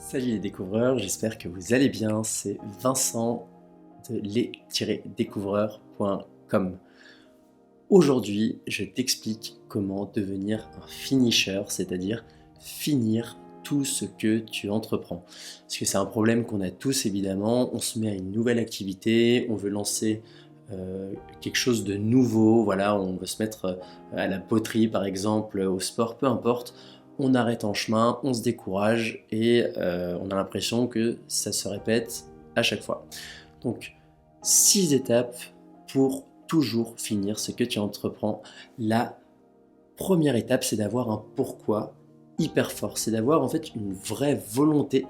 Salut les découvreurs, j'espère que vous allez bien. C'est Vincent de les-découvreurs.com. Aujourd'hui, je t'explique comment devenir un finisher, c'est-à-dire finir tout ce que tu entreprends. Parce que c'est un problème qu'on a tous évidemment. On se met à une nouvelle activité, on veut lancer quelque chose de nouveau, voilà, on veut se mettre à la poterie par exemple, au sport, peu importe. On arrête en chemin, on se décourage et on a l'impression que ça se répète à chaque fois. Donc, 6 étapes pour toujours finir ce que tu entreprends. La première étape, c'est d'avoir un pourquoi hyper fort. C'est d'avoir en fait une vraie volonté,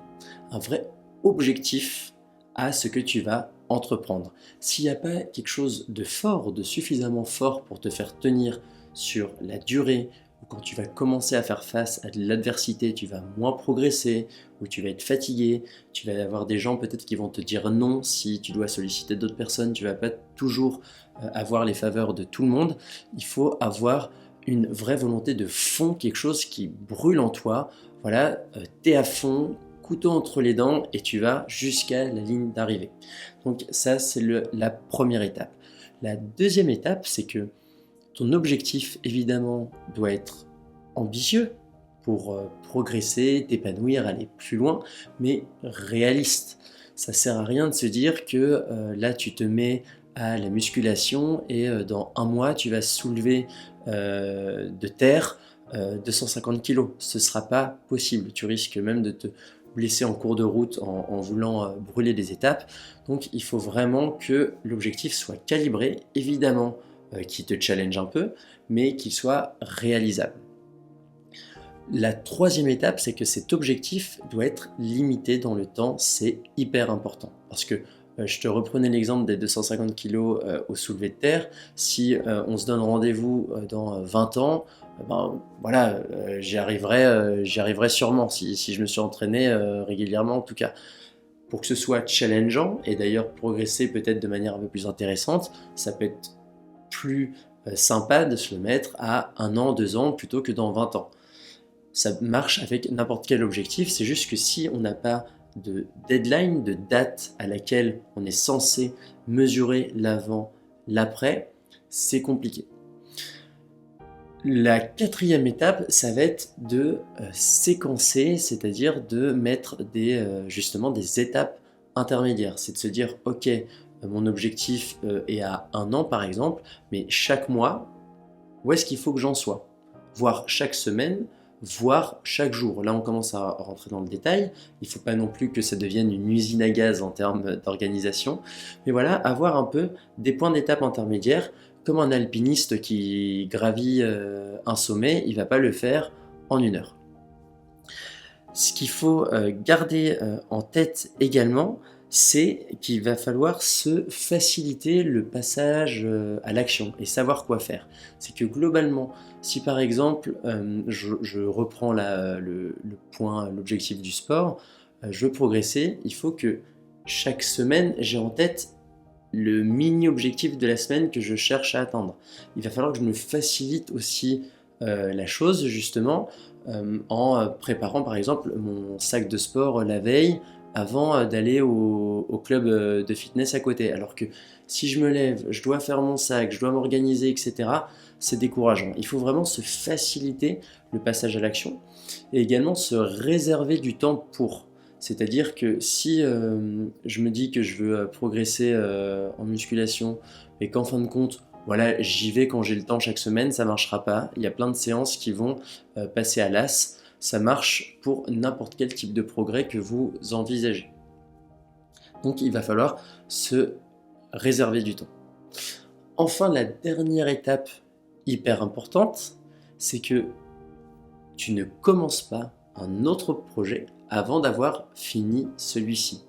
un vrai objectif à ce que tu vas entreprendre. S'il n'y a pas quelque chose de fort, de suffisamment fort pour te faire tenir sur la durée, ou quand tu vas commencer à faire face à de l'adversité, tu vas moins progresser, ou tu vas être fatigué, tu vas avoir des gens peut-être qui vont te dire non si tu dois solliciter d'autres personnes, tu vas pas toujours avoir les faveurs de tout le monde. Il faut avoir une vraie volonté de fond, quelque chose qui brûle en toi. Voilà, t'es à fond, couteau entre les dents et tu vas jusqu'à la ligne d'arrivée. Donc ça, c'est la première étape. La deuxième étape, c'est que ton objectif, évidemment, doit être ambitieux pour progresser, t'épanouir, aller plus loin, mais réaliste. Ça sert à rien de se dire que là, tu te mets à la musculation et dans un mois, tu vas soulever de terre 250 kilos. Ce ne sera pas possible. Tu risques même de te blesser en cours de route en voulant brûler des étapes. Donc, il faut vraiment que l'objectif soit calibré, évidemment, qui te challenge un peu, mais qu'il soit réalisable. La troisième étape, c'est que cet objectif doit être limité dans le temps, c'est hyper important. Parce que je te reprenais l'exemple des 250 kg au soulevé de terre. Si on se donne rendez-vous dans 20 ans, ben, voilà, j'y arriverai sûrement si je me suis entraîné régulièrement en tout cas. Pour que ce soit challengeant et d'ailleurs progresser peut-être de manière un peu plus intéressante, ça peut être plus sympa de se le mettre à 1 an, 2 ans plutôt que dans 20 ans. Ça marche avec n'importe quel objectif, c'est juste que si on n'a pas de deadline, de date à laquelle on est censé mesurer l'avant, l'après, c'est compliqué. La quatrième étape, ça va être de séquencer, c'est-à-dire de mettre justement des étapes intermédiaires. C'est de se dire, ok, mon objectif est à 1 an par exemple, mais chaque mois, où est-ce qu'il faut que j'en sois? Voire chaque semaine, voire chaque jour. Là, on commence à rentrer dans le détail. Il ne faut pas non plus que ça devienne une usine à gaz en termes d'organisation. Mais voilà, avoir un peu des points d'étape intermédiaires, comme un alpiniste qui gravit un sommet, il ne va pas le faire en 1 heure. Ce qu'il faut garder en tête également, c'est qu'il va falloir se faciliter le passage à l'action et savoir quoi faire. C'est que globalement, si par exemple, je reprends le point, l'objectif du sport, je veux progresser, il faut que chaque semaine, j'ai en tête le mini-objectif de la semaine que je cherche à atteindre. Il va falloir que je me facilite aussi la chose justement en préparant par exemple mon sac de sport la veille avant d'aller au club de fitness à côté. Alors que si je me lève, je dois faire mon sac, je dois m'organiser, etc., c'est décourageant. Il faut vraiment se faciliter le passage à l'action et également se réserver du temps pour. C'est-à-dire que si je me dis que je veux progresser en musculation et qu'en fin de compte, voilà, j'y vais quand j'ai le temps chaque semaine, ça ne marchera pas. Il y a plein de séances qui vont passer à l'as. Ça marche pour n'importe quel type de progrès que vous envisagez. Donc il va falloir se réserver du temps. Enfin, la dernière étape hyper importante, c'est que tu ne commences pas un autre projet avant d'avoir fini celui-ci.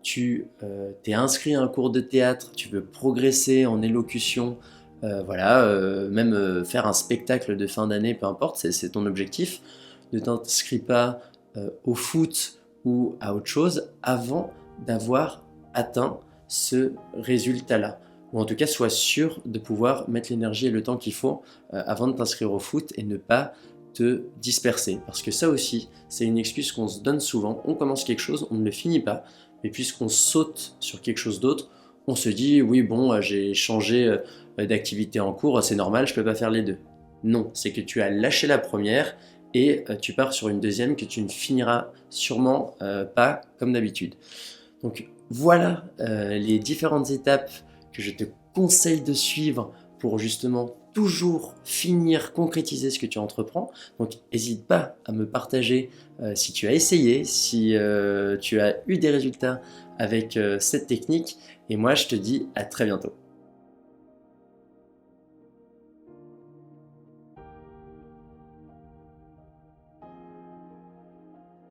Tu t'es inscrit à un cours de théâtre, tu veux progresser en élocution, voilà, même faire un spectacle de fin d'année, peu importe, c'est ton objectif. Ne t'inscris pas au foot ou à autre chose avant d'avoir atteint ce résultat-là. Ou en tout cas, sois sûr de pouvoir mettre l'énergie et le temps qu'il faut avant de t'inscrire au foot et ne pas te disperser. Parce que ça aussi, c'est une excuse qu'on se donne souvent. On commence quelque chose, on ne le finit pas. Et puisqu'on saute sur quelque chose d'autre, on se dit, oui, bon, j'ai changé d'activité en cours, c'est normal, je ne peux pas faire les deux. Non, c'est que tu as lâché la première et tu pars sur une deuxième que tu ne finiras sûrement pas comme d'habitude. Donc voilà les différentes étapes que je te conseille de suivre pour justement toujours finir, concrétiser ce que tu entreprends. Donc n'hésite pas à me partager si tu as essayé, si tu as eu des résultats avec cette technique. Et moi je te dis à très bientôt.